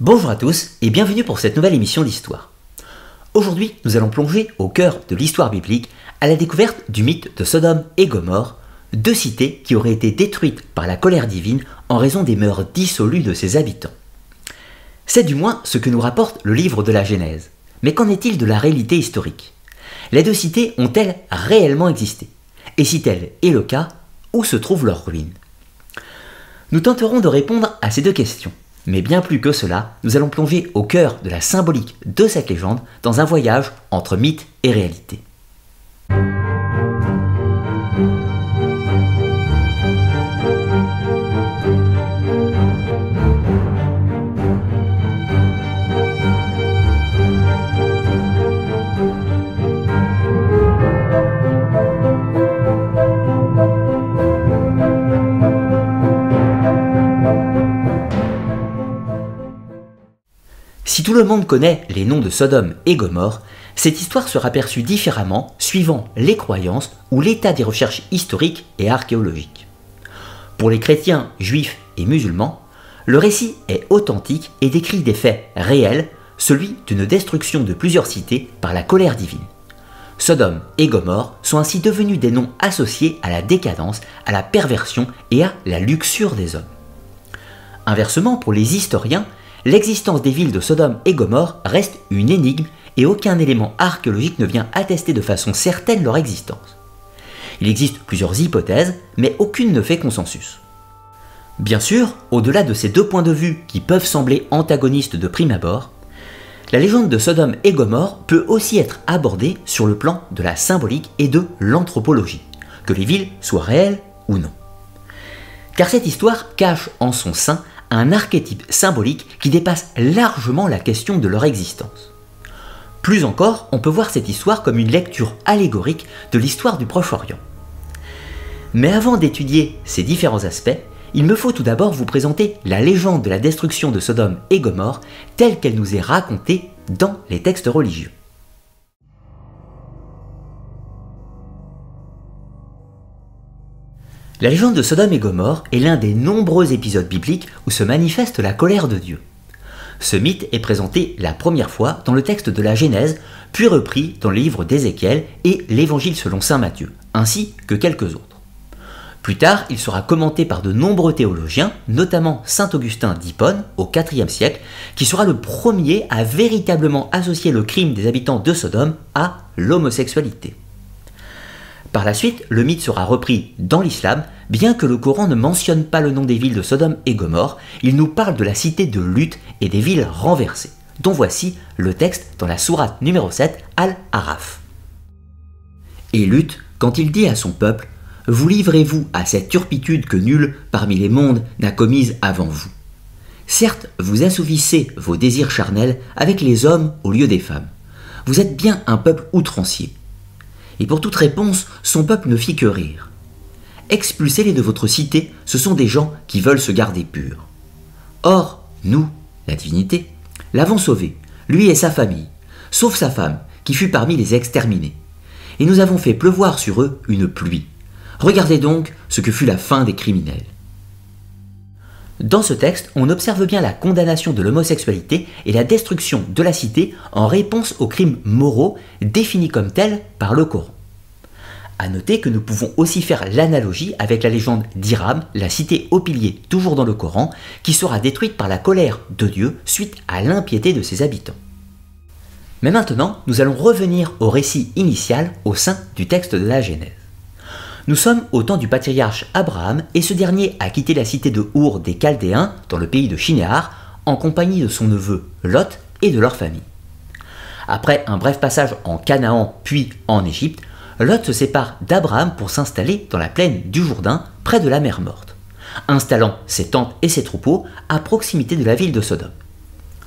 Bonjour à tous et bienvenue pour cette nouvelle émission d'histoire. Aujourd'hui, nous allons plonger au cœur de l'histoire biblique à la découverte du mythe de Sodome et Gomorrhe, deux cités qui auraient été détruites par la colère divine en raison des mœurs dissolues de ses habitants. C'est du moins ce que nous rapporte le livre de la Genèse. Mais qu'en est-il de la réalité historique? Les deux cités ont-elles réellement existé? Et si tel est le cas, où se trouvent leurs ruines? Nous tenterons de répondre à ces deux questions. Mais bien plus que cela, nous allons plonger au cœur de la symbolique de cette légende dans un voyage entre mythe et réalité. Si tout le monde connaît les noms de Sodome et Gomorrhe, cette histoire sera perçue différemment suivant les croyances ou l'état des recherches historiques et archéologiques. Pour les chrétiens, juifs et musulmans, le récit est authentique et décrit des faits réels, celui d'une destruction de plusieurs cités par la colère divine. Sodome et Gomorrhe sont ainsi devenus des noms associés à la décadence, à la perversion et à la luxure des hommes. Inversement, pour les historiens, l'existence des villes de Sodome et Gomorrhe reste une énigme et aucun élément archéologique ne vient attester de façon certaine leur existence. Il existe plusieurs hypothèses, mais aucune ne fait consensus. Bien sûr, au-delà de ces deux points de vue qui peuvent sembler antagonistes de prime abord, la légende de Sodome et Gomorrhe peut aussi être abordée sur le plan de la symbolique et de l'anthropologie, que les villes soient réelles ou non. Car cette histoire cache en son sein un archétype symbolique qui dépasse largement la question de leur existence. Plus encore, on peut voir cette histoire comme une lecture allégorique de l'histoire du Proche-Orient. Mais avant d'étudier ces différents aspects, il me faut tout d'abord vous présenter la légende de la destruction de Sodome et Gomorrhe telle qu'elle nous est racontée dans les textes religieux. La légende de Sodome et Gomorrhe est l'un des nombreux épisodes bibliques où se manifeste la colère de Dieu. Ce mythe est présenté la première fois dans le texte de la Genèse, puis repris dans le livre d'Ézéchiel et l'Évangile selon saint Matthieu, ainsi que quelques autres. Plus tard, il sera commenté par de nombreux théologiens, notamment saint Augustin d'Hippone au IVe siècle, qui sera le premier à véritablement associer le crime des habitants de Sodome à l'homosexualité. Par la suite, le mythe sera repris dans l'islam, bien que le Coran ne mentionne pas le nom des villes de Sodome et Gomorrhe, il nous parle de la cité de Lut et des villes renversées, dont voici le texte dans la sourate numéro 7, Al-Araf. Et Lut, quand il dit à son peuple, « Vous livrez-vous à cette turpitude que nul parmi les mondes n'a commise avant vous. Certes, vous assouvissez vos désirs charnels avec les hommes au lieu des femmes. Vous êtes bien un peuple outrancier. » Et pour toute réponse, son peuple ne fit que rire. Expulsez-les de votre cité, ce sont des gens qui veulent se garder purs. Or, nous, la divinité, l'avons sauvé, lui et sa famille, sauf sa femme, qui fut parmi les exterminés. Et nous avons fait pleuvoir sur eux une pluie. Regardez donc ce que fut la fin des criminels. Dans ce texte, on observe bien la condamnation de l'homosexualité et la destruction de la cité en réponse aux crimes moraux définis comme tels par le Coran. A noter que nous pouvons aussi faire l'analogie avec la légende d'Iram, la cité aux piliers toujours dans le Coran, qui sera détruite par la colère de Dieu suite à l'impiété de ses habitants. Mais maintenant, nous allons revenir au récit initial au sein du texte de la Genèse. Nous sommes au temps du patriarche Abraham et ce dernier a quitté la cité de Our des Chaldéens dans le pays de Shinéar en compagnie de son neveu Lot et de leur famille. Après un bref passage en Canaan puis en Égypte, Lot se sépare d'Abraham pour s'installer dans la plaine du Jourdain près de la mer Morte, installant ses tentes et ses troupeaux à proximité de la ville de Sodome.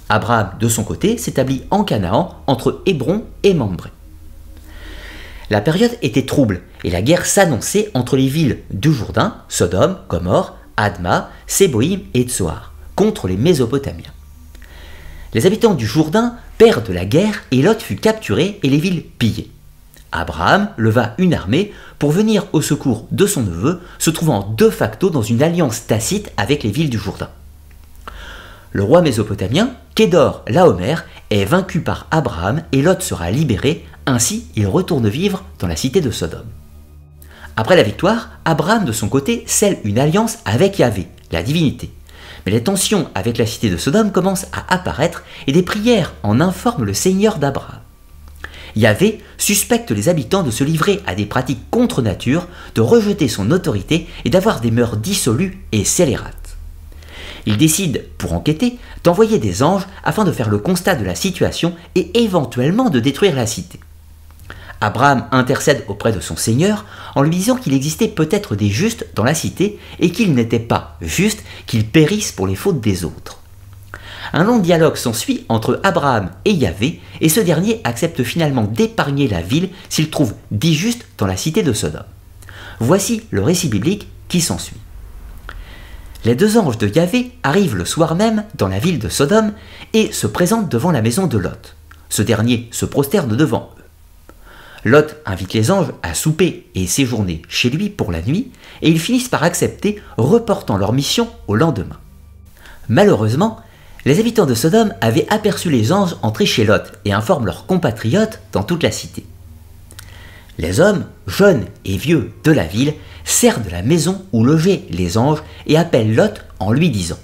Abraham de son côté s'établit en Canaan entre Hébron et Mambré. La période était trouble et la guerre s'annonçait entre les villes du Jourdain, Sodome, Gomorrhe, Adma, Séboïm et Tsoar, contre les Mésopotamiens. Les habitants du Jourdain perdent la guerre et Lot fut capturé et les villes pillées. Abraham leva une armée pour venir au secours de son neveu, se trouvant de facto dans une alliance tacite avec les villes du Jourdain. Le roi mésopotamien, Kédor Laomer, est vaincu par Abraham et Lot sera libéré, ainsi il retourne vivre dans la cité de Sodome. Après la victoire, Abraham de son côté scelle une alliance avec Yahvé, la divinité. Mais les tensions avec la cité de Sodome commencent à apparaître et des prières en informent le Seigneur d'Abraham. Yahvé suspecte les habitants de se livrer à des pratiques contre nature, de rejeter son autorité et d'avoir des mœurs dissolues et scélérates. Il décide, pour enquêter, d'envoyer des anges afin de faire le constat de la situation et éventuellement de détruire la cité. Abraham intercède auprès de son Seigneur en lui disant qu'il existait peut-être des justes dans la cité et qu'il n'était pas juste qu'ils périssent pour les fautes des autres. Un long dialogue s'ensuit entre Abraham et Yahvé et ce dernier accepte finalement d'épargner la ville s'il trouve 10 justes dans la cité de Sodome. Voici le récit biblique qui s'ensuit. Les 2 anges de Yahvé arrivent le soir même dans la ville de Sodome et se présentent devant la maison de Lot. Ce dernier se prosterne devant eux. Lot invite les anges à souper et séjourner chez lui pour la nuit, et ils finissent par accepter, reportant leur mission au lendemain. Malheureusement, les habitants de Sodome avaient aperçu les anges entrer chez Lot et informent leurs compatriotes dans toute la cité. Les hommes, jeunes et vieux de la ville, serrent de la maison où logeaient les anges et appellent Lot en lui disant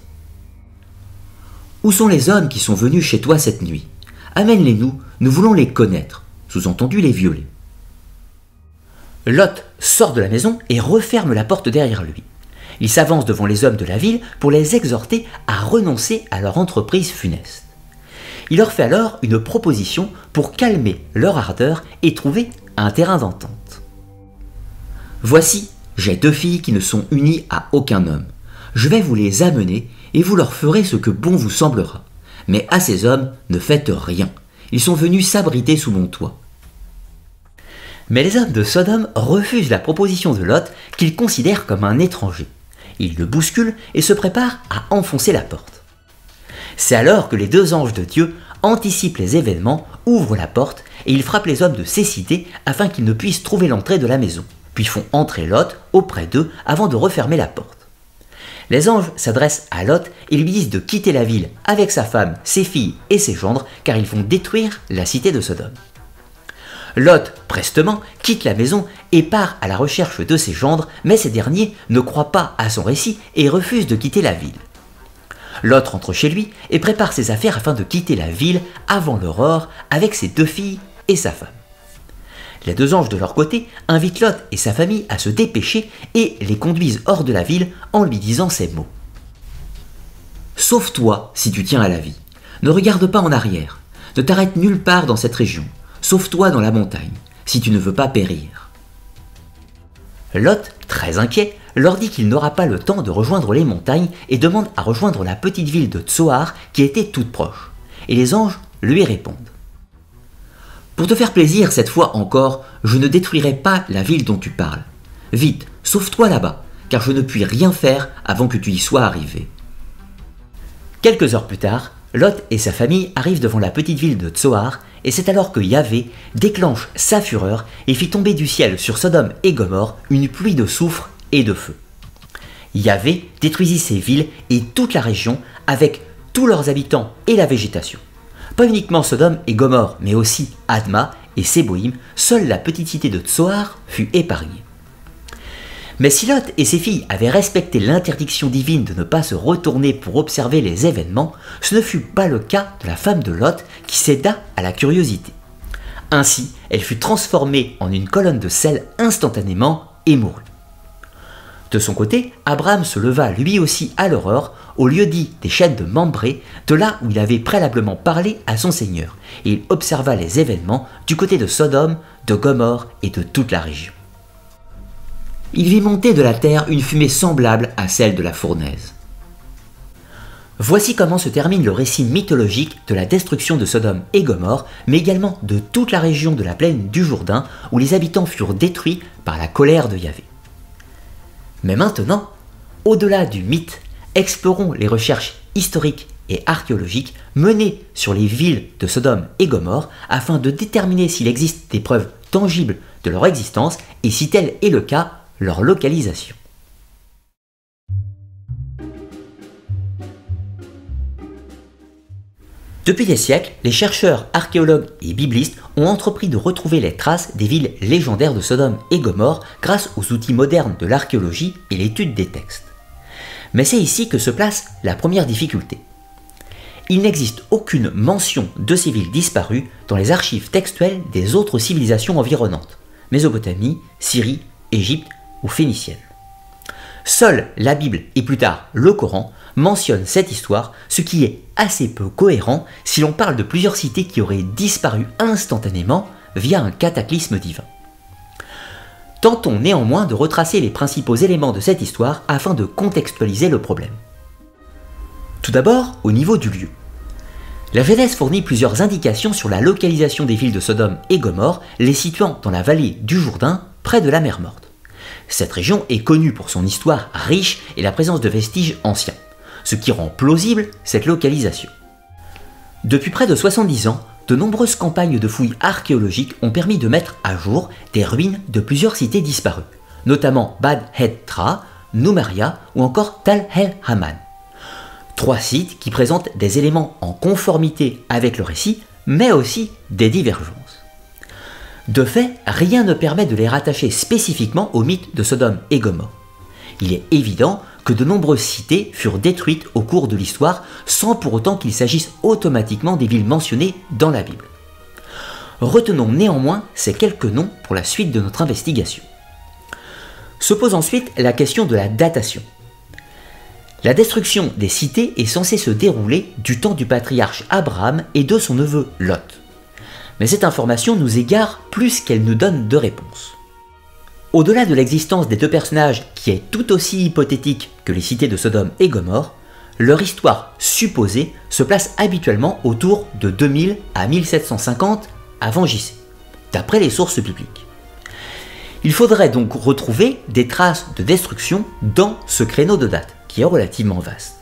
« Où sont les hommes qui sont venus chez toi cette nuit? Amène-les-nous, nous voulons les connaître. » Sous-entendu les violer. Lot sort de la maison et referme la porte derrière lui. Il s'avance devant les hommes de la ville pour les exhorter à renoncer à leur entreprise funeste. Il leur fait alors une proposition pour calmer leur ardeur et trouver un terrain d'entente. « Voici, j'ai 2 filles qui ne sont unies à aucun homme. Je vais vous les amener et vous leur ferez ce que bon vous semblera. Mais à ces hommes, ne faites rien. Ils sont venus s'abriter sous mon toit. » Mais les hommes de Sodome refusent la proposition de Lot qu'ils considèrent comme un étranger. Ils le bousculent et se préparent à enfoncer la porte. C'est alors que les 2 anges de Dieu anticipent les événements, ouvrent la porte et ils frappent les hommes de cécité afin qu'ils ne puissent trouver l'entrée de la maison, puis font entrer Lot auprès d'eux avant de refermer la porte. Les anges s'adressent à Lot et lui disent de quitter la ville avec sa femme, ses filles et ses gendres, car ils vont détruire la cité de Sodome. Lot, prestement, quitte la maison et part à la recherche de ses gendres, mais ces derniers ne croient pas à son récit et refusent de quitter la ville. Lot rentre chez lui et prépare ses affaires afin de quitter la ville avant l'aurore avec ses 2 filles et sa femme. Les 2 anges de leur côté invitent Lot et sa famille à se dépêcher et les conduisent hors de la ville en lui disant ces mots. « Sauve-toi si tu tiens à la vie. Ne regarde pas en arrière. Ne t'arrête nulle part dans cette région. Sauve-toi dans la montagne, si tu ne veux pas périr. » Lot, très inquiet, leur dit qu'il n'aura pas le temps de rejoindre les montagnes et demande à rejoindre la petite ville de Tsoar qui était toute proche. Et les anges lui répondent. Pour te faire plaisir cette fois encore, je ne détruirai pas la ville dont tu parles. Vite, sauve-toi là-bas, car je ne puis rien faire avant que tu y sois arrivé. Quelques heures plus tard, Lot et sa famille arrivent devant la petite ville de Tsoar, et c'est alors que Yahvé déclenche sa fureur et fit tomber du ciel sur Sodome et Gomorrhe une pluie de soufre et de feu. Yahvé détruisit ces villes et toute la région avec tous leurs habitants et la végétation. Pas uniquement Sodome et Gomorrhe, mais aussi Adma et Séboïm, seule la petite cité de Tsoar fut épargnée. Mais si Lot et ses filles avaient respecté l'interdiction divine de ne pas se retourner pour observer les événements, ce ne fut pas le cas de la femme de Lot qui céda à la curiosité. Ainsi, elle fut transformée en une colonne de sel instantanément et mourut. De son côté, Abraham se leva lui aussi à l'aurore, au lieu dit des chênes de Mambré, de là où il avait préalablement parlé à son Seigneur, et il observa les événements du côté de Sodome, de Gomorrhe et de toute la région. Il vit monter de la terre une fumée semblable à celle de la fournaise. Voici comment se termine le récit mythologique de la destruction de Sodome et Gomorrhe, mais également de toute la région de la plaine du Jourdain, où les habitants furent détruits par la colère de Yahvé. Mais maintenant, au-delà du mythe, explorons les recherches historiques et archéologiques menées sur les villes de Sodome et Gomorrhe afin de déterminer s'il existe des preuves tangibles de leur existence et si tel est le cas, leur localisation. Depuis des siècles, les chercheurs, archéologues et biblistes ont entrepris de retrouver les traces des villes légendaires de Sodome et Gomorrhe grâce aux outils modernes de l'archéologie et l'étude des textes. Mais c'est ici que se place la première difficulté. Il n'existe aucune mention de ces villes disparues dans les archives textuelles des autres civilisations environnantes, Mésopotamie, Syrie, Égypte ou phénicienne. Seule la Bible et plus tard le Coran mentionnent cette histoire, ce qui est assez peu cohérent si l'on parle de plusieurs cités qui auraient disparu instantanément via un cataclysme divin. Tentons néanmoins de retracer les principaux éléments de cette histoire afin de contextualiser le problème. Tout d'abord, au niveau du lieu. La Genèse fournit plusieurs indications sur la localisation des villes de Sodome et Gomorrhe, les situant dans la vallée du Jourdain, près de la mer Morte. Cette région est connue pour son histoire riche et la présence de vestiges anciens, ce qui rend plausible cette localisation. Depuis près de 70 ans, de nombreuses campagnes de fouilles archéologiques ont permis de mettre à jour des ruines de plusieurs cités disparues, notamment Bad Het-Tra, Noumaria ou encore Tal el-Haman. 3 sites qui présentent des éléments en conformité avec le récit, mais aussi des divergences. De fait, rien ne permet de les rattacher spécifiquement au mythe de Sodome et Gomorrhe. Il est évident que de nombreuses cités furent détruites au cours de l'histoire sans pour autant qu'il s'agisse automatiquement des villes mentionnées dans la Bible. Retenons néanmoins ces quelques noms pour la suite de notre investigation. Se pose ensuite la question de la datation. La destruction des cités est censée se dérouler du temps du patriarche Abraham et de son neveu Lot. Mais cette information nous égare plus qu'elle nous donne de réponse. Au-delà de l'existence des 2 personnages qui est tout aussi hypothétique que les cités de Sodome et Gomorrhe, leur histoire supposée se place habituellement autour de 2000 à 1750 avant JC, d'après les sources bibliques. Il faudrait donc retrouver des traces de destruction dans ce créneau de date, qui est relativement vaste.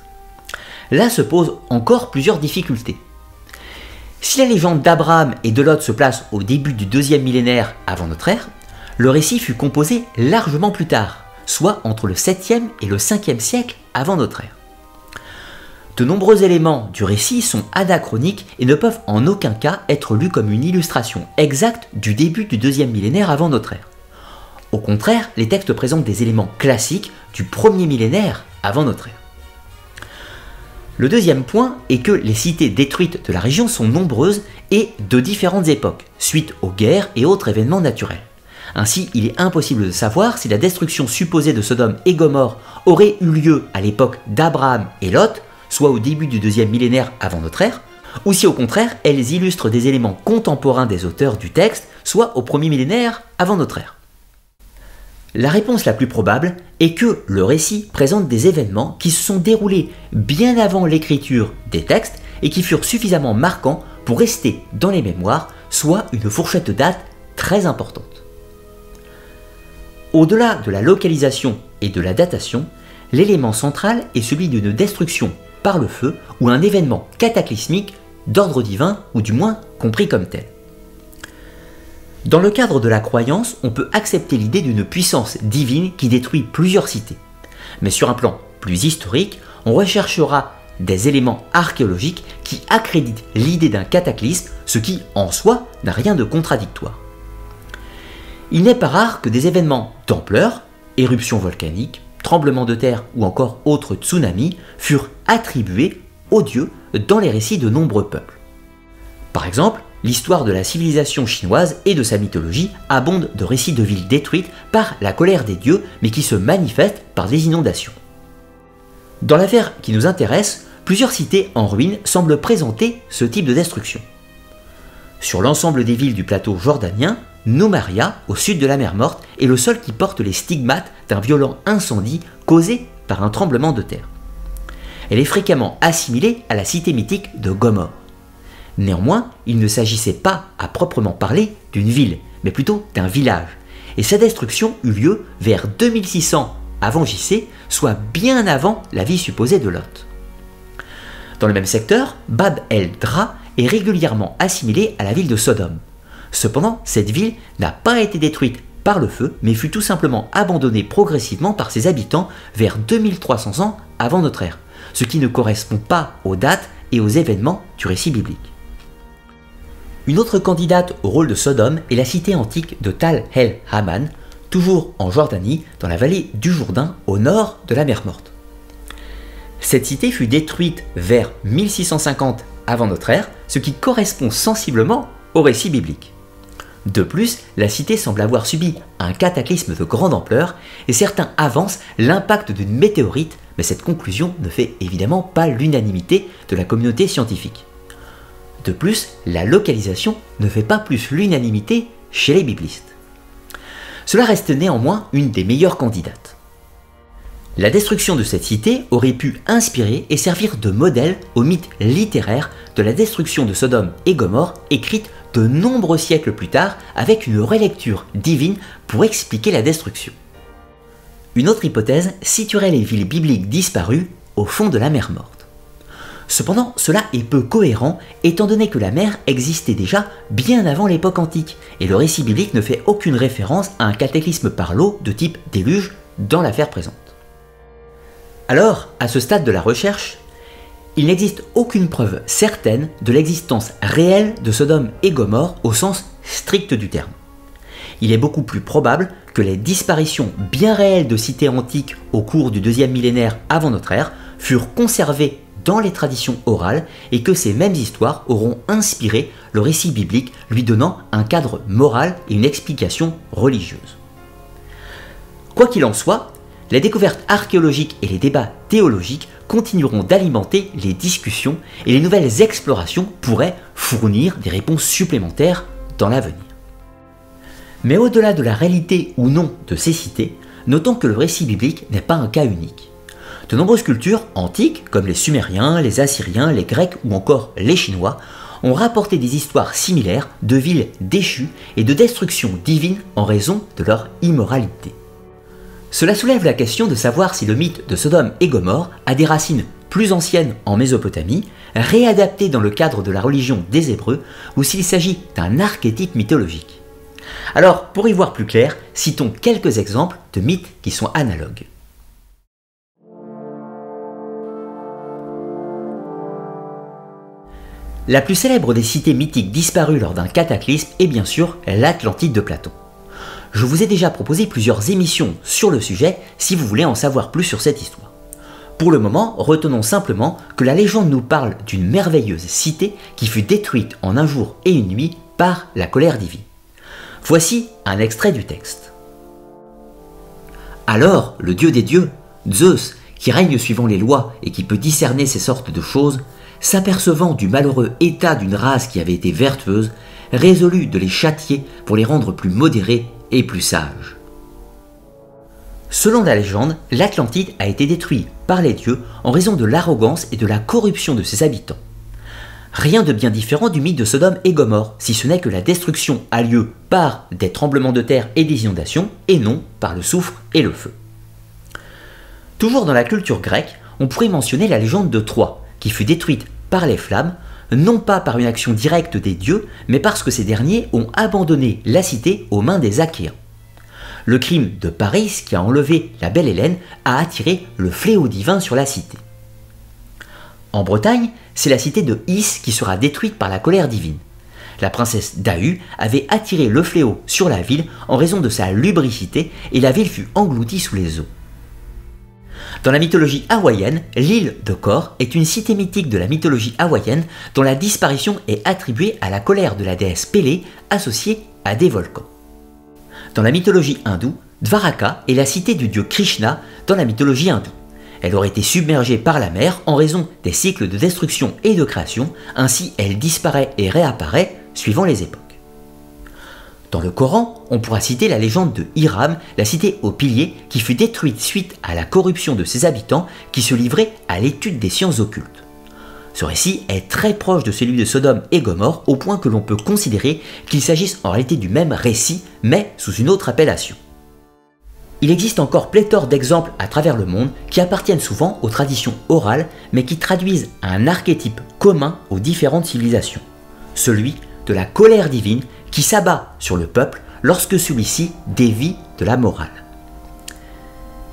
Là se posent encore plusieurs difficultés. Si la légende d'Abraham et de Lot se place au début du 2e millénaire avant notre ère, le récit fut composé largement plus tard, soit entre le 7e et le 5e siècle avant notre ère. De nombreux éléments du récit sont anachroniques et ne peuvent en aucun cas être lus comme une illustration exacte du début du 2e millénaire avant notre ère. Au contraire, les textes présentent des éléments classiques du 1er millénaire avant notre ère. Le deuxième point est que les cités détruites de la région sont nombreuses et de différentes époques, suite aux guerres et autres événements naturels. Ainsi, il est impossible de savoir si la destruction supposée de Sodome et Gomorrhe aurait eu lieu à l'époque d'Abraham et Lot, soit au début du 2e millénaire avant notre ère, ou si au contraire elles illustrent des éléments contemporains des auteurs du texte, soit au 1er millénaire avant notre ère. La réponse la plus probable est que le récit présente des événements qui se sont déroulés bien avant l'écriture des textes et qui furent suffisamment marquants pour rester dans les mémoires, soit une fourchette de date très importante. Au-delà de la localisation et de la datation, l'élément central est celui d'une destruction par le feu ou un événement cataclysmique d'ordre divin ou du moins compris comme tel. Dans le cadre de la croyance, on peut accepter l'idée d'une puissance divine qui détruit plusieurs cités. Mais sur un plan plus historique, on recherchera des éléments archéologiques qui accréditent l'idée d'un cataclysme, ce qui, en soi, n'a rien de contradictoire. Il n'est pas rare que des événements d'ampleur, éruptions volcaniques, tremblements de terre ou encore autres tsunamis, furent attribués aux dieux dans les récits de nombreux peuples. Par exemple, l'histoire de la civilisation chinoise et de sa mythologie abonde de récits de villes détruites par la colère des dieux, mais qui se manifestent par des inondations. Dans l'affaire qui nous intéresse, plusieurs cités en ruine semblent présenter ce type de destruction. Sur l'ensemble des villes du plateau jordanien, Noumaria, au sud de la mer Morte, est le seul qui porte les stigmates d'un violent incendie causé par un tremblement de terre. Elle est fréquemment assimilée à la cité mythique de Gomorrhe. Néanmoins, il ne s'agissait pas, à proprement parler, d'une ville, mais plutôt d'un village, et sa destruction eut lieu vers 2600 avant JC, soit bien avant la vie supposée de Lot. Dans le même secteur, Bab el-Dra est régulièrement assimilée à la ville de Sodome. Cependant, cette ville n'a pas été détruite par le feu, mais fut tout simplement abandonnée progressivement par ses habitants vers 2300 ans avant notre ère, ce qui ne correspond pas aux dates et aux événements du récit biblique. Une autre candidate au rôle de Sodome est la cité antique de Tal el-Haman, toujours en Jordanie, dans la vallée du Jourdain, au nord de la mer Morte. Cette cité fut détruite vers 1650 avant notre ère, ce qui correspond sensiblement au récit biblique. De plus, la cité semble avoir subi un cataclysme de grande ampleur et certains avancent l'impact d'une météorite, mais cette conclusion ne fait évidemment pas l'unanimité de la communauté scientifique. De plus, la localisation ne fait pas plus l'unanimité chez les biblistes. Cela reste néanmoins une des meilleures candidates. La destruction de cette cité aurait pu inspirer et servir de modèle au mythe littéraire de la destruction de Sodome et Gomorrhe, écrite de nombreux siècles plus tard avec une relecture divine pour expliquer la destruction. Une autre hypothèse situerait les villes bibliques disparues au fond de la mer Morte. Cependant, cela est peu cohérent étant donné que la mer existait déjà bien avant l'époque antique et le récit biblique ne fait aucune référence à un cataclysme par l'eau de type déluge dans l'affaire présente. Alors, à ce stade de la recherche, il n'existe aucune preuve certaine de l'existence réelle de Sodome et Gomorrhe au sens strict du terme. Il est beaucoup plus probable que les disparitions bien réelles de cités antiques au cours du 2e millénaire avant notre ère furent conservées dans les traditions orales et que ces mêmes histoires auront inspiré le récit biblique, lui donnant un cadre moral et une explication religieuse. Quoi qu'il en soit, les découvertes archéologiques et les débats théologiques continueront d'alimenter les discussions et les nouvelles explorations pourraient fournir des réponses supplémentaires dans l'avenir. Mais au-delà de la réalité ou non de ces cités, notons que le récit biblique n'est pas un cas unique. De nombreuses cultures antiques, comme les Sumériens, les Assyriens, les Grecs ou encore les Chinois, ont rapporté des histoires similaires de villes déchues et de destruction divine en raison de leur immoralité. Cela soulève la question de savoir si le mythe de Sodome et Gomorrhe a des racines plus anciennes en Mésopotamie, réadaptées dans le cadre de la religion des Hébreux, ou s'il s'agit d'un archétype mythologique. Alors, pour y voir plus clair, citons quelques exemples de mythes qui sont analogues. La plus célèbre des cités mythiques disparues lors d'un cataclysme est bien sûr l'Atlantide de Platon. Je vous ai déjà proposé plusieurs émissions sur le sujet si vous voulez en savoir plus sur cette histoire. Pour le moment, retenons simplement que la légende nous parle d'une merveilleuse cité qui fut détruite en un jour et une nuit par la colère divine. Voici un extrait du texte. Alors, le dieu des dieux, Zeus, qui règne suivant les lois et qui peut discerner ces sortes de choses, s'apercevant du malheureux état d'une race qui avait été vertueuse, résolut de les châtier pour les rendre plus modérés et plus sages. Selon la légende, l'Atlantide a été détruite par les dieux en raison de l'arrogance et de la corruption de ses habitants. Rien de bien différent du mythe de Sodome et Gomorrhe, si ce n'est que la destruction a lieu par des tremblements de terre et des inondations, et non par le soufre et le feu. Toujours dans la culture grecque, on pourrait mentionner la légende de Troie, qui fut détruite par les flammes, non pas par une action directe des dieux, mais parce que ces derniers ont abandonné la cité aux mains des Achéens. Le crime de Paris, qui a enlevé la belle Hélène, a attiré le fléau divin sur la cité. En Bretagne, c'est la cité de Is qui sera détruite par la colère divine. La princesse Dahu avait attiré le fléau sur la ville en raison de sa lubricité et la ville fut engloutie sous les eaux. Dans la mythologie hawaïenne, l'île de Kor est une cité mythique de la mythologie hawaïenne dont la disparition est attribuée à la colère de la déesse Pélé associée à des volcans. Dans la mythologie hindoue, Dvaraka est la cité du dieu Krishna dans la mythologie hindoue. Elle aurait été submergée par la mer en raison des cycles de destruction et de création, ainsi elle disparaît et réapparaît suivant les époques. Dans le Coran, on pourra citer la légende de Hiram, la cité aux piliers, qui fut détruite suite à la corruption de ses habitants qui se livraient à l'étude des sciences occultes. Ce récit est très proche de celui de Sodome et Gomorrhe au point que l'on peut considérer qu'il s'agisse en réalité du même récit, mais sous une autre appellation. Il existe encore pléthore d'exemples à travers le monde qui appartiennent souvent aux traditions orales, mais qui traduisent un archétype commun aux différentes civilisations, celui de la colère divine qui s'abat sur le peuple lorsque celui-ci dévie de la morale.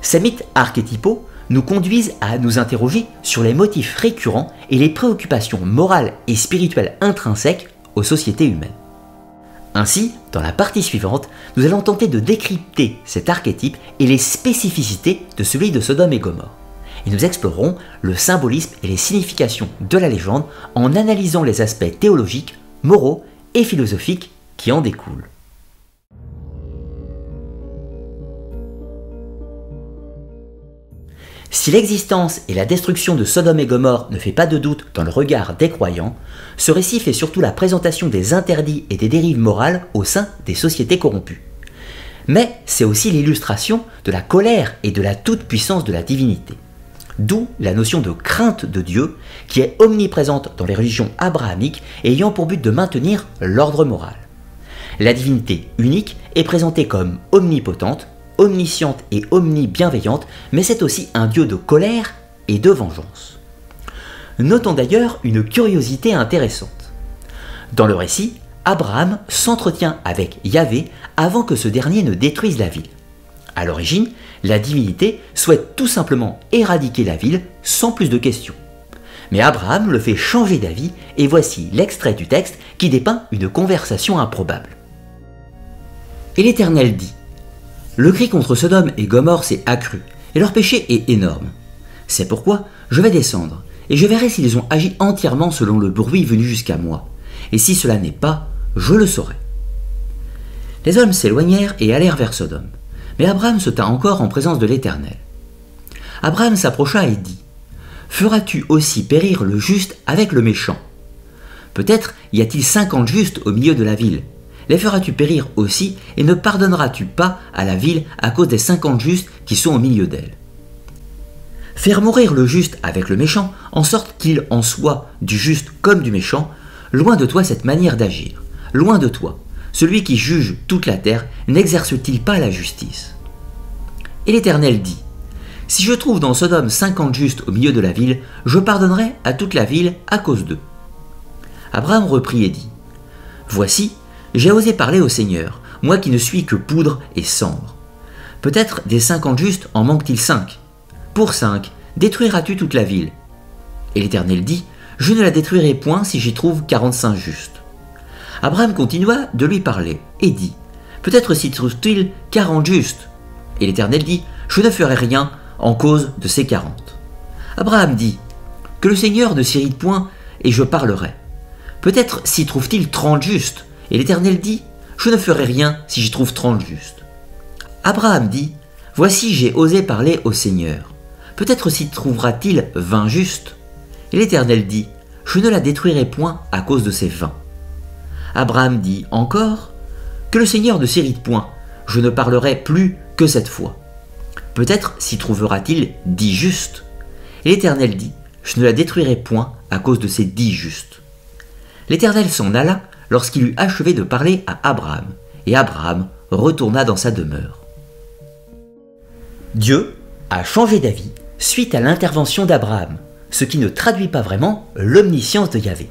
Ces mythes archétypaux nous conduisent à nous interroger sur les motifs récurrents et les préoccupations morales et spirituelles intrinsèques aux sociétés humaines. Ainsi, dans la partie suivante, nous allons tenter de décrypter cet archétype et les spécificités de celui de Sodome et Gomorrhe. Et nous explorerons le symbolisme et les significations de la légende en analysant les aspects théologiques, moraux et philosophiques qui en découlent. Si l'existence et la destruction de Sodome et Gomorrhe ne fait pas de doute dans le regard des croyants, ce récit fait surtout la présentation des interdits et des dérives morales au sein des sociétés corrompues. Mais c'est aussi l'illustration de la colère et de la toute-puissance de la divinité. D'où la notion de crainte de Dieu qui est omniprésente dans les religions abrahamiques et ayant pour but de maintenir l'ordre moral. La divinité unique est présentée comme omnipotente, omnisciente et omnibienveillante, mais c'est aussi un Dieu de colère et de vengeance. Notons d'ailleurs une curiosité intéressante. Dans le récit, Abraham s'entretient avec Yahvé avant que ce dernier ne détruise la ville. À l'origine, la divinité souhaite tout simplement éradiquer la ville sans plus de questions. Mais Abraham le fait changer d'avis et voici l'extrait du texte qui dépeint une conversation improbable. Et l'Éternel dit : le cri contre Sodome et Gomorrhe s'est accru, et leur péché est énorme. C'est pourquoi je vais descendre, et je verrai s'ils ont agi entièrement selon le bruit venu jusqu'à moi. Et si cela n'est pas, je le saurai. Les hommes s'éloignèrent et allèrent vers Sodome. Mais Abraham se tint encore en présence de l'Éternel. Abraham s'approcha et dit : feras-tu aussi périr le juste avec le méchant ? Peut-être y a-t-il 50 justes au milieu de la ville. Les feras-tu périr aussi, et ne pardonneras-tu pas à la ville à cause des 50 justes qui sont au milieu d'elle ? Faire mourir le juste avec le méchant, en sorte qu'il en soit du juste comme du méchant, loin de toi cette manière d'agir. Loin de toi, celui qui juge toute la terre n'exerce-t-il pas la justice ? Et l'Éternel dit : si je trouve dans Sodome 50 justes au milieu de la ville, je pardonnerai à toute la ville à cause d'eux. Abraham reprit et dit : voici, j'ai osé parler au Seigneur, moi qui ne suis que poudre et cendre. Peut-être des 50 justes en manque-t-il 5. Pour 5, détruiras-tu toute la ville ? Et l'Éternel dit : je ne la détruirai point si j'y trouve 45 justes. Abraham continua de lui parler et dit : peut-être s'y trouve-t-il 40 justes. Et l'Éternel dit : je ne ferai rien en cause de ces 40. Abraham dit : que le Seigneur ne s'irrite point et je parlerai. Peut-être s'y trouve-t-il 30 justes. Et l'Éternel dit : je ne ferai rien si j'y trouve 30 justes. Abraham dit : voici j'ai osé parler au Seigneur. Peut-être s'y trouvera-t-il 20 justes. Et l'Éternel dit : je ne la détruirai point à cause de ces 20. Abraham dit encore : que le Seigneur ne s'irrite point, je ne parlerai plus que cette fois. Peut-être s'y trouvera-t-il 10 justes. Et l'Éternel dit : je ne la détruirai point à cause de ces 10 justes. L'Éternel s'en alla lorsqu'il eut achevé de parler à Abraham, et Abraham retourna dans sa demeure. Dieu a changé d'avis suite à l'intervention d'Abraham, ce qui ne traduit pas vraiment l'omniscience de Yahvé.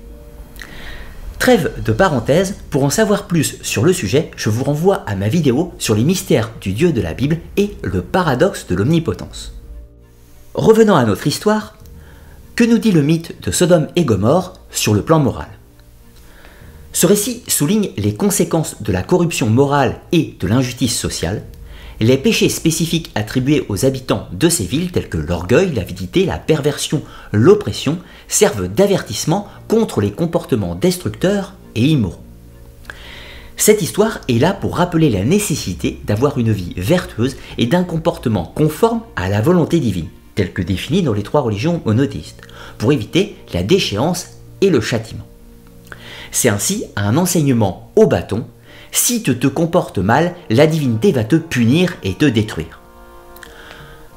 Trêve de parenthèse, pour en savoir plus sur le sujet, je vous renvoie à ma vidéo sur les mystères du Dieu de la Bible et le paradoxe de l'omnipotence. Revenons à notre histoire, que nous dit le mythe de Sodome et Gomorrhe sur le plan moral ? Ce récit souligne les conséquences de la corruption morale et de l'injustice sociale. Les péchés spécifiques attribués aux habitants de ces villes, tels que l'orgueil, l'avidité, la perversion, l'oppression, servent d'avertissement contre les comportements destructeurs et immoraux. Cette histoire est là pour rappeler la nécessité d'avoir une vie vertueuse et d'un comportement conforme à la volonté divine, tel que défini dans les 3 religions monothéistes, pour éviter la déchéance et le châtiment. C'est ainsi un enseignement au bâton. Si tu te comportes mal, la divinité va te punir et te détruire.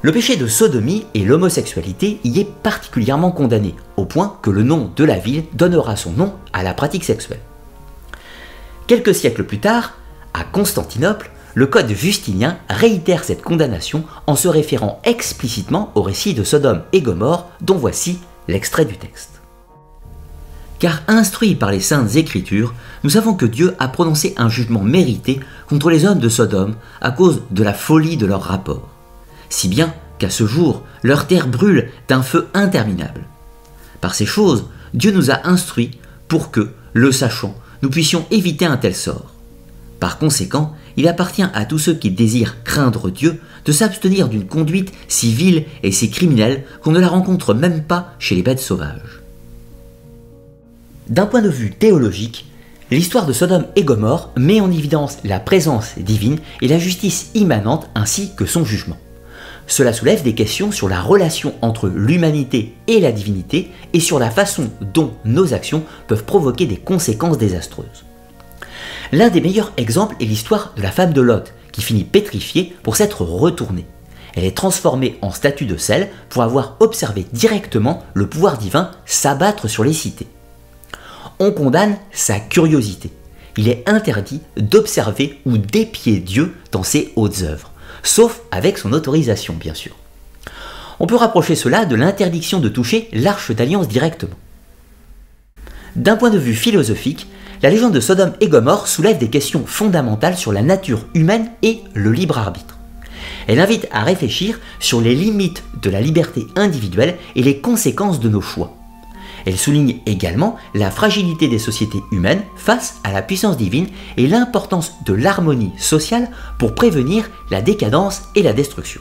Le péché de sodomie et l'homosexualité y est particulièrement condamné, au point que le nom de la ville donnera son nom à la pratique sexuelle. Quelques siècles plus tard, à Constantinople, le code justinien réitère cette condamnation en se référant explicitement au récit de Sodome et Gomorrhe, dont voici l'extrait du texte. Car instruits par les saintes écritures, nous savons que Dieu a prononcé un jugement mérité contre les hommes de Sodome à cause de la folie de leur rapport. Si bien qu'à ce jour, leur terre brûle d'un feu interminable. Par ces choses, Dieu nous a instruits pour que, le sachant, nous puissions éviter un tel sort. Par conséquent, il appartient à tous ceux qui désirent craindre Dieu de s'abstenir d'une conduite si vile et si criminelle qu'on ne la rencontre même pas chez les bêtes sauvages. D'un point de vue théologique, l'histoire de Sodome et Gomorrhe met en évidence la présence divine et la justice immanente ainsi que son jugement. Cela soulève des questions sur la relation entre l'humanité et la divinité et sur la façon dont nos actions peuvent provoquer des conséquences désastreuses. L'un des meilleurs exemples est l'histoire de la femme de Lot, qui finit pétrifiée pour s'être retournée. Elle est transformée en statue de sel pour avoir observé directement le pouvoir divin s'abattre sur les cités. On condamne sa curiosité. Il est interdit d'observer ou d'épier Dieu dans ses hautes œuvres, sauf avec son autorisation bien sûr. On peut rapprocher cela de l'interdiction de toucher l'arche d'alliance directement. D'un point de vue philosophique, la légende de Sodome et Gomorrhe soulève des questions fondamentales sur la nature humaine et le libre arbitre. Elle invite à réfléchir sur les limites de la liberté individuelle et les conséquences de nos choix. Elle souligne également la fragilité des sociétés humaines face à la puissance divine et l'importance de l'harmonie sociale pour prévenir la décadence et la destruction.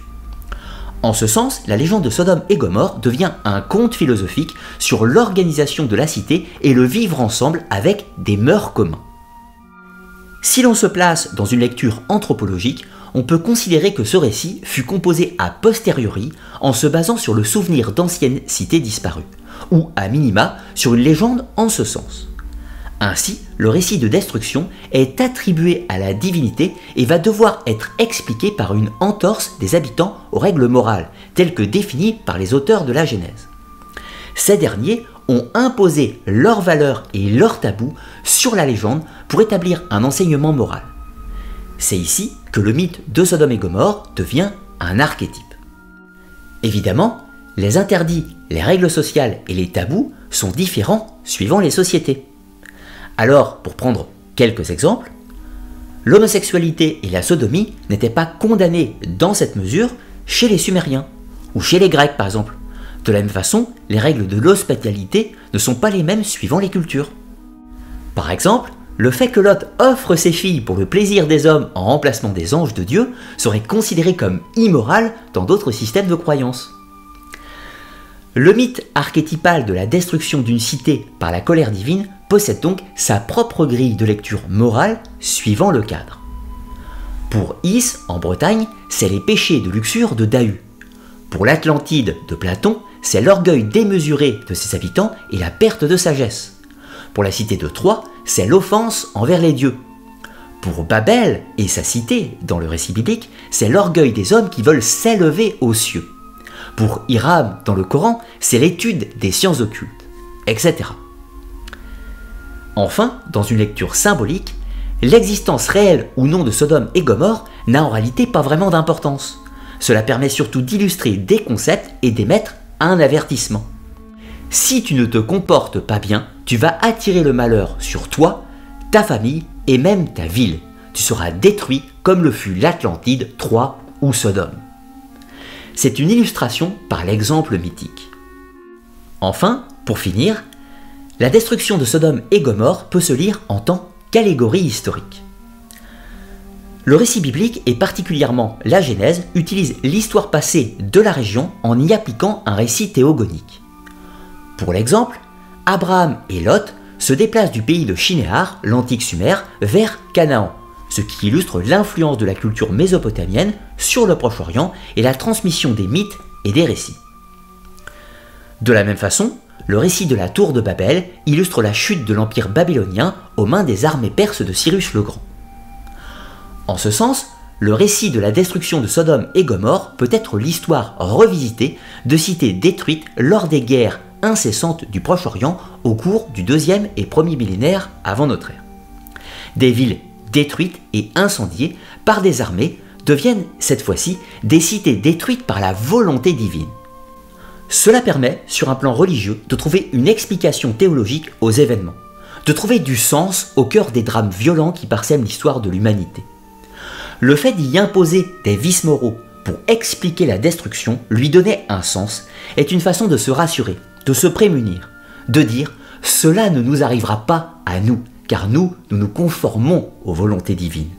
En ce sens, la légende de Sodome et Gomorrhe devient un conte philosophique sur l'organisation de la cité et le vivre ensemble avec des mœurs communs. Si l'on se place dans une lecture anthropologique, on peut considérer que ce récit fut composé a posteriori en se basant sur le souvenir d'anciennes cités disparues, ou à minima sur une légende en ce sens. Ainsi, le récit de destruction est attribué à la divinité et va devoir être expliqué par une entorse des habitants aux règles morales, telles que définies par les auteurs de la Genèse. Ces derniers ont imposé leurs valeurs et leurs tabous sur la légende pour établir un enseignement moral. C'est ici que le mythe de Sodome et Gomorrhe devient un archétype. Évidemment, les interdits, les règles sociales et les tabous sont différents suivant les sociétés. Alors, pour prendre quelques exemples, l'homosexualité et la sodomie n'étaient pas condamnées dans cette mesure chez les Sumériens, ou chez les Grecs par exemple. De la même façon, les règles de l'hospitalité ne sont pas les mêmes suivant les cultures. Par exemple, le fait que Lot offre ses filles pour le plaisir des hommes en remplacement des anges de Dieu serait considéré comme immoral dans d'autres systèmes de croyances. Le mythe archétypal de la destruction d'une cité par la colère divine possède donc sa propre grille de lecture morale suivant le cadre. Pour Is, en Bretagne, c'est les péchés de luxure de Dahu. Pour l'Atlantide de Platon, c'est l'orgueil démesuré de ses habitants et la perte de sagesse. Pour la cité de Troie, c'est l'offense envers les dieux. Pour Babel et sa cité, dans le récit biblique, c'est l'orgueil des hommes qui veulent s'élever aux cieux. Pour Hiram, dans le Coran, c'est l'étude des sciences occultes, etc. Enfin, dans une lecture symbolique, l'existence réelle ou non de Sodome et Gomorrhe n'a en réalité pas vraiment d'importance. Cela permet surtout d'illustrer des concepts et d'émettre un avertissement. Si tu ne te comportes pas bien, tu vas attirer le malheur sur toi, ta famille et même ta ville. Tu seras détruit comme le fut l'Atlantide, Troie ou Sodome. C'est une illustration par l'exemple mythique. Enfin, pour finir, la destruction de Sodome et Gomorrhe peut se lire en tant qu'allégorie historique. Le récit biblique, et particulièrement la Genèse, utilise l'histoire passée de la région en y appliquant un récit théogonique. Pour l'exemple, Abraham et Lot se déplacent du pays de Shinéar, l'antique Sumer, vers Canaan, ce qui illustre l'influence de la culture mésopotamienne sur le Proche-Orient et la transmission des mythes et des récits. De la même façon, le récit de la tour de Babel illustre la chute de l'empire babylonien aux mains des armées perses de Cyrus le Grand. En ce sens, le récit de la destruction de Sodome et Gomorrhe peut être l'histoire revisitée de cités détruites lors des guerres incessantes du Proche-Orient au cours du 2e et 1er millénaire avant notre ère. Des villes détruites et incendiées par des armées deviennent cette fois-ci des cités détruites par la volonté divine. Cela permet, sur un plan religieux, de trouver une explication théologique aux événements, de trouver du sens au cœur des drames violents qui parsèment l'histoire de l'humanité. Le fait d'y imposer des vices moraux pour expliquer la destruction, lui donner un sens, est une façon de se rassurer, de se prémunir, de dire « cela ne nous arrivera pas à nous, car nous nous conformons aux volontés divines ».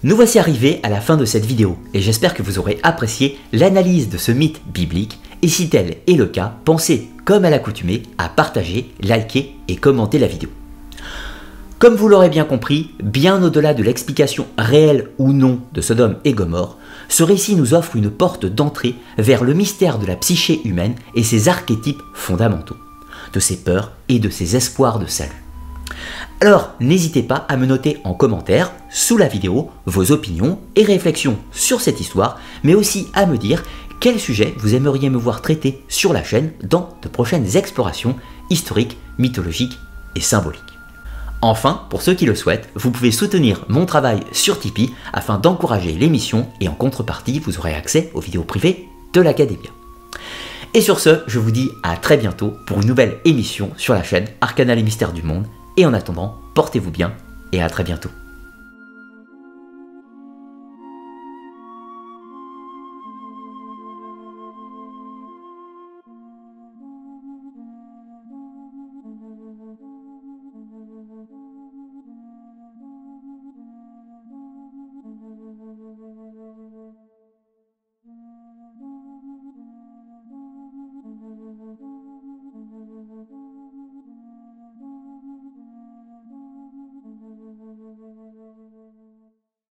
Nous voici arrivés à la fin de cette vidéo et j'espère que vous aurez apprécié l'analyse de ce mythe biblique et si tel est le cas, pensez comme à l'accoutumée à partager, liker et commenter la vidéo. Comme vous l'aurez bien compris, bien au-delà de l'explication réelle ou non de Sodome et Gomorrhe, ce récit nous offre une porte d'entrée vers le mystère de la psyché humaine et ses archétypes fondamentaux, de ses peurs et de ses espoirs de salut. Alors, n'hésitez pas à me noter en commentaire, sous la vidéo, vos opinions et réflexions sur cette histoire, mais aussi à me dire quel sujet vous aimeriez me voir traiter sur la chaîne dans de prochaines explorations historiques, mythologiques et symboliques. Enfin, pour ceux qui le souhaitent, vous pouvez soutenir mon travail sur Tipeee afin d'encourager l'émission et en contrepartie, vous aurez accès aux vidéos privées de l'Académia. Et sur ce, je vous dis à très bientôt pour une nouvelle émission sur la chaîne Arcana les mystères du monde. Et en attendant, portez-vous bien et à très bientôt.